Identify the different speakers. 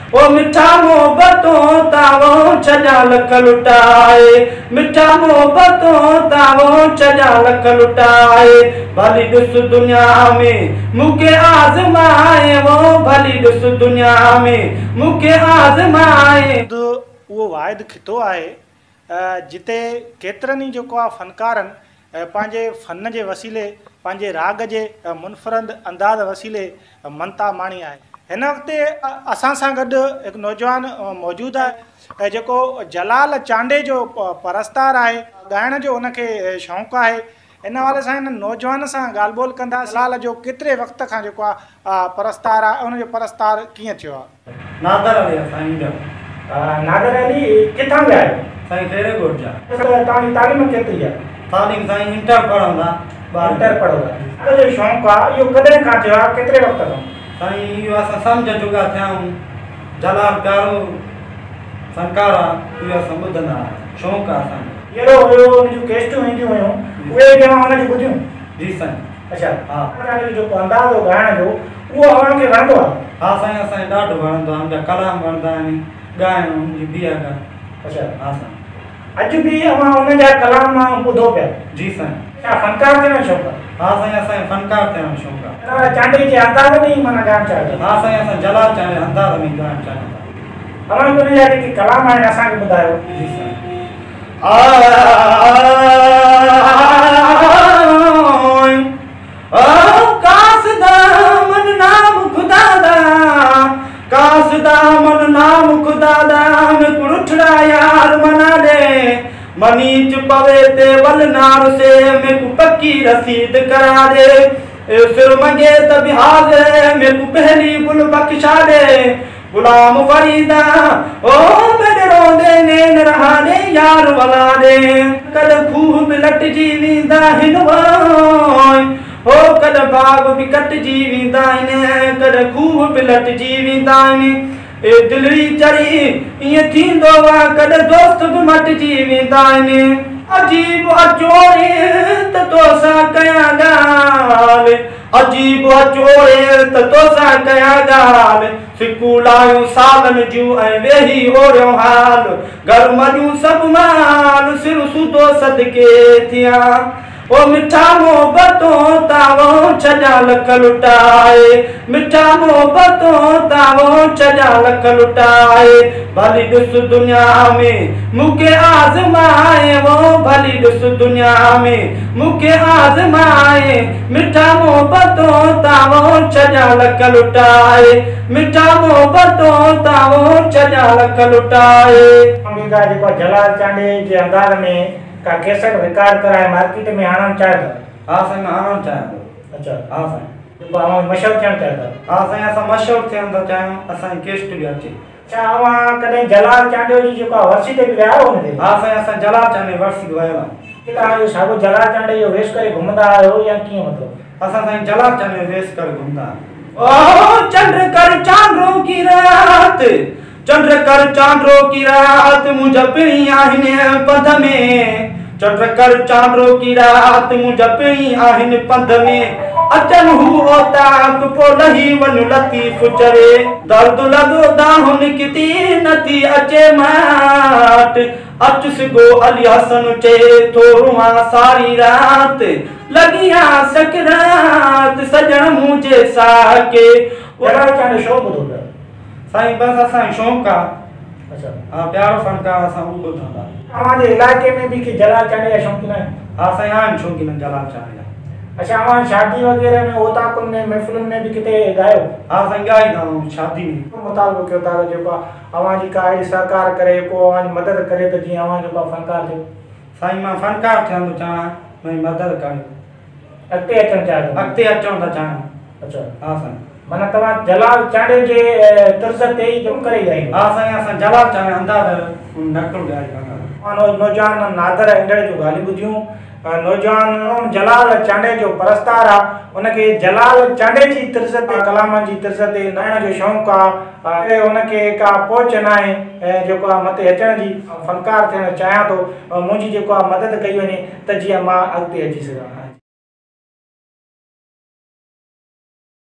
Speaker 1: ओ मिठा मोहब्बतों तावो छजा लख लुटाए, मिठा मोहब्बतों तावो छजा लख लुटाए। भली दुस दुनिया में मुके आज़माए, वो भली दुस दुनिया में मुके आज़माए।
Speaker 2: वो वाहिद खितो आहे जिते केतिरनि ई जेको आहे फ़नकारनि पंहिंजे फ़न जे वसीले पंहिंजे राग जे मुनफ़रद अंदाज़ वसीले मनता माणी आहे। हिन वक़्तु असां सां गॾु हिकु नौजवान मौजूदु आहे जेको जलाल चांडे जो परस्तार आहे, ॻाइण जो उनखे शौक़ु आहे। इन हवाले सां हिन नौजवान सां ॻाल्हि ॿोल कंदा जलाल जो केतिरे वक़्त खां जेको आहे परस्तार आहे, उनजो परस्तार कीअं थियो आहे?
Speaker 1: नादर अली साईं जो।
Speaker 2: नादर अली किथां जा आहियो?
Speaker 1: साईं खेरेकोट जा।
Speaker 2: तव्हांजी तालीम केतिरी आहे?
Speaker 1: तालीम साईं इंटर पढ़ंदा।
Speaker 2: इंटर पढ़ंदा। जो शौक़ु आहे इहो कॾहिं खां थियो आहे, केतिरे वक़्त खां?
Speaker 1: साईं इहो असां सम्झ चुका थिया आहियूं, जलाल प्यारो फनकार आहे, इहो असां ॿुधंदा आहियूं, शौक़ु आहे असांजो।
Speaker 2: अहिड़ो हुयो उनजूं केस्टूं ईंदियूं हुयूं, उहे बि अवां हुनजूं ॿुधियूं?
Speaker 1: जी साईं।
Speaker 2: अच्छा, हा। तव्हांजो जेको अंदाज़ हो ॻाइण जो उहो अव्हांखे वणंदो आहे?
Speaker 1: हा साईं, असांखे ॾाढो वणंदो आहे, मुंहिंजा कलाम वणंदा आहिनि, ॻाइण मुंहिंजी बिया का।
Speaker 2: अच्छा,
Speaker 1: हा साईं।
Speaker 2: अॼु बि अवां हुनजा कलाम ॿुधो पिया?
Speaker 1: जी साईं।
Speaker 2: छा फनकार थियण जो शौक़ु आहे?
Speaker 1: हा साईं, असांखे फनकार थियण जो शौक़ु आहे।
Speaker 2: जलाल चांडे जे अंदाज़ में ई माना ॻाइणु चाहियो?
Speaker 1: हा साईं, असां जलाल चांडे अंदाज़ में ॻाइणु चाहियूं था।
Speaker 2: अव्हांखे हुनजा जेके कलाम आहिनि असांखे ॿुधायो।
Speaker 1: जी साईं। कासदा मन नाम खुदा दा में कुड़ठड़ा यार मना दे, मनीच पवे ते वल नार से में को पक्की रसीद करा दे। फिर मंगे तब हाज़े में को पहली बुल बख्शा दे। गुलाम फरीदा ओ मेरे रोंदे नैन रहा दे यार वला दे। कद खूब लट जीवींदा हिन वाय, हो कद बाग भी कट जीवींदा हिन, कद खूब भी लट जीवींदा हिन। ए दिलरी चरी ये थींदो वा, कद दोस्त भी मट जीवींदा हिन। अजीब अचोरे त तोसा कया गाल, अजीब अचोरे त तोसा कया गाल। स्कूल आयूं सालन जूं ऐं वेही ओरियो हाल, घर मजूं सब माल सिर सुधो सदके थिया। ओ मिठा मोहब्बतों तावो छजा लख लुटाए, मिठा मोहब्बतों तावो छजा लख लुटाए। भली दुस दुनिया में मुके आज़माए, वो भली दुस दुनिया में मुके आज़माए। मिठा मोहब्बतों तावो छजा लख लुटाए, मिठा मोहब्बतों तावो छजा लख लुटाए।
Speaker 2: जेको जलाल चांडे जे अंदाज़ में का कैसेट रिकॉर्ड कराए मार्केट में आणण चाहियो था?
Speaker 1: हा साईं, आणण चाहियां।
Speaker 2: अच्छा,
Speaker 1: हा साईं।
Speaker 2: जेको अवां मशहूरु थियणु चाहियो था?
Speaker 1: हा साईं, असां मशहूरु थियणु था चाहियूं, असांजी केस्ट बि अचे।
Speaker 2: अच्छा, अवां कॾहिं जलाल चांडे जी जेको वर्सी ते बि विया आहियो हुन ते?
Speaker 1: हा साईं, असां जलाल चांडे वर्सी ते विया आहियूं।
Speaker 2: तव्हां साॻियो जलाल चांडे जो वेश करे घुमंदा आहियो या कीअं मतिलबु?
Speaker 1: असां साईं जलाल चांडे वेश करे घुमंदा आहियूं। ओ चंद्र कर चांदरो की रात, चंद्र कर चांदरो की रात मुंहिंजा पिणी आहिनि पंध में। चंद्र कर चांदरो की रात मुंहिंजा पिणी आहिनि पंध में। अचन हू ओताक पो लही वञ लतीफ़ चरे, दर्द लॻो दाहुन किती नथी अचे माट। अच सिगो अली हसन चए थोरो मां सारी रात, लॻिया सकरात सजण मुंहिंजे साके।
Speaker 2: जलाल चांडे शो ॿुधो पिया?
Speaker 1: साईं बस असांजो शौक़ु आहे।
Speaker 2: अच्छा,
Speaker 1: हा, प्यारो फनकार असां उहो ॿुधंदा।
Speaker 2: अव्हांजे इलाइक़े में बि के जलाल चांडे जा शौक़ीन आहिनि?
Speaker 1: हा साईं, आहिनि शौक़ीन जलाल चांडे जा।
Speaker 2: अच्छा, अवां शादी वग़ैरह में ओताकुनि में महफ़िलुनि में बि किथे ॻायो?
Speaker 1: हा साईं, ॻाईंदा आहियूं शादी में।
Speaker 2: मुतालबो कयो था जेको अवांजी का अहिड़ी सरकार करे, को अवांजी मदद करे त जीअं अवां जेको फनकार थियो?
Speaker 1: साईं, मां फनकार थियणु थो चाहियां, मुंहिंजी मदद करियो,
Speaker 2: अॻिते अचणु चाहियो?
Speaker 1: अॻिते अचणु था चाहियां।
Speaker 2: अच्छा,
Speaker 1: हा साईं।
Speaker 2: माना तव्हां जलाल चांडे जे तर्ज़ ते ई जम करे ॻाईंदा?
Speaker 1: हा साईं, असां जलाल चांडे अंदाज़ नकुल ॻाईंदा।
Speaker 2: नौजवान नादर इंदड़ जूं ॻाल्हियूं ॿुधियूं। नौजवान जलाल चांडे जो परस्तार आहे, उनखे जलाल चांडे जी तर्ज़ ते कलामनि जी तर्ज़ ते ॻाइण जो शौक़ु आहे। उनखे का पहुच न आहे जेको आहे मथे अचण जी, फनकार थियणु चाहियां थो। मुंहिंजी जेको आहे मदद कई वञे त जीअं मां अॻिते अची सघां।